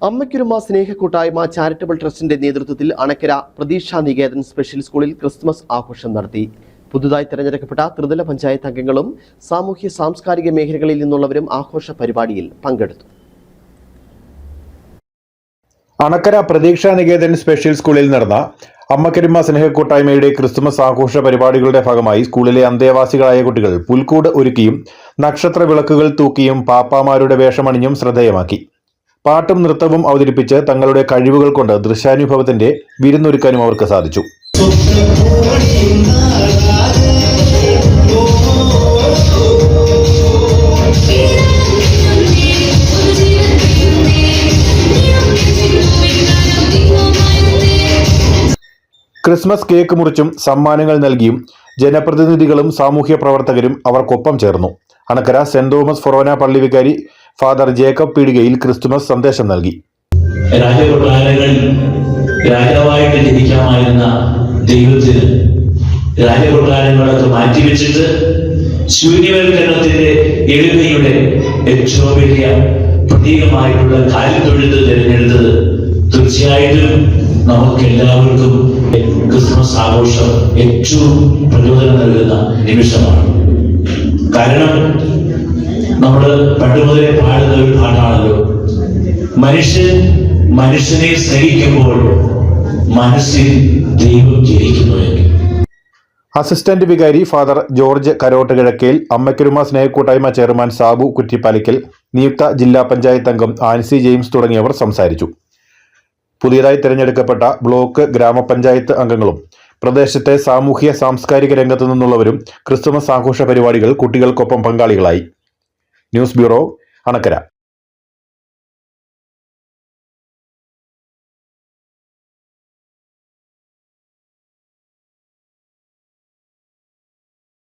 അമ്മയ്ക്കൊരുമ സ്നേഹക്കൂട്ടായ്മ charitable ട്രസ്റ്റിന്റെ നേതൃത്വത്തിൽ അണക്കര പ്രതീക്ഷാ Niketan special സ്കൂളിൽ ക്രിസ്മസ് ആഘോഷം നടത്തി. പുതുതായി തെരഞ്ഞെടുക്കപ്പെട്ട ത്രിതല പഞ്ചായത്ത് അംഗങ്ങളും സാമൂഹ്യ സാംസ്കാരിക മേഖലകളിൽ നിന്നുള്ളവരും ആഘോഷ പരിപാടിയിൽ പങ്കെടുത്തു. അണക്കര പ്രതീക്ഷാ നികേതൻ സ്പെഷ്യൽ സ്കൂളിൽ നടന്ന അമ്മക്കൊരുമ സ്നേഹക്കൂട്ടായ്മയുടെ ക്രിസ്മസ് ആഘോഷ പരിപാടികളുടെ ഭാഗമായി സ്കൂളിലെ അന്തേവാസികളായ കുട്ടികൾ പുൽക്കൂട് ഒരുക്കിയും നക്ഷത്ര വിളക്കുകൾ തൂക്കിയും പാപ്പാമാരുടെ വേഷമണിഞ്ഞും ശ്രദ്ധേയമാക്കി. പാട്ടും നൃത്തവും അവതരിപ്പിച്ച് തങ്ങളുടെ കഴിവുകൾ കൊണ്ട് ദൃശ്യാനുഭവത്തിന്റെ വിരുന്നൊരുക്കാനും അവർക്ക് സാധിച്ചു. ക്രിസ്മസ് കേക്ക് മുറിച്ചും സമ്മാനങ്ങൾ നൽകിയും ജനപ്രതിനിധികളും സാമൂഹ്യ പ്രവർത്തകരും അവർക്കൊപ്പം ചേർന്നു. അണക്കര സെന്റ് തോമസ് ഫൊറോന പള്ളി വികാരി ഫാദർ ജേക്കബ് പീടികയിൽ ക്രിസ്തുമസ് സന്ദേശം നൽകി. രാജകൊട്ടാരങ്ങളിൽ രാജാവായിട്ട് ജനിക്കാമായിരുന്ന ദൈവത്തിന് രാജകൊട്ടാരങ്ങളൊക്കെ മാറ്റിവെച്ചിട്ട് ശൂന്യവൽക്കരണത്തിന്റെ എളിമയുടെ ഏറ്റവും വലിയ പ്രതീകമായിട്ടുള്ള കാര്യത്തൊഴുത്ത് തിരഞ്ഞെടുത്തത് തീർച്ചയായിട്ടും നമുക്ക് എല്ലാവർക്കും ക്രിസ്മസ് ആഘോഷം ഏറ്റവും പ്രചോദനം നൽകുന്ന നിമിഷമാണ്. കാരണം നമ്മൾ പണ്ടുമുതലേ പാടുന്ന ഒരു പാട്ടാണല്ലോ, മനുഷ്യൻ മനുഷ്യനെ സ്നേഹിക്കുമ്പോൾ മനസ്സിൽ ദൈവം ജനിക്കുന്നു. അസിസ്റ്റന്റ് വികാരി ഫാദർ ജോർജ് കരോട്ട് കിഴക്കേൽ, അമ്മക്കൊരുമ സ്നേഹക്കൂട്ടായ്മ ചെയർമാൻ സാബു കുറ്റിപ്പാലിക്കൽ, നിയുക്ത ജില്ലാ പഞ്ചായത്ത് അംഗം ആൻസി ജെയിംസ് തുടങ്ങിയവർ സംസാരിച്ചു. പുതിയതായി തിരഞ്ഞെടുക്കപ്പെട്ട ബ്ലോക്ക് ഗ്രാമപഞ്ചായത്ത് അംഗങ്ങളും പ്രദേശത്തെ സാമൂഹ്യ സാംസ്കാരിക രംഗത്തു നിന്നുള്ളവരും ക്രിസ്തുമസ് ആഘോഷ പരിപാടികൾ കുട്ടികൾക്കൊപ്പം പങ്കാളികളായി. News bureau, Anakkara.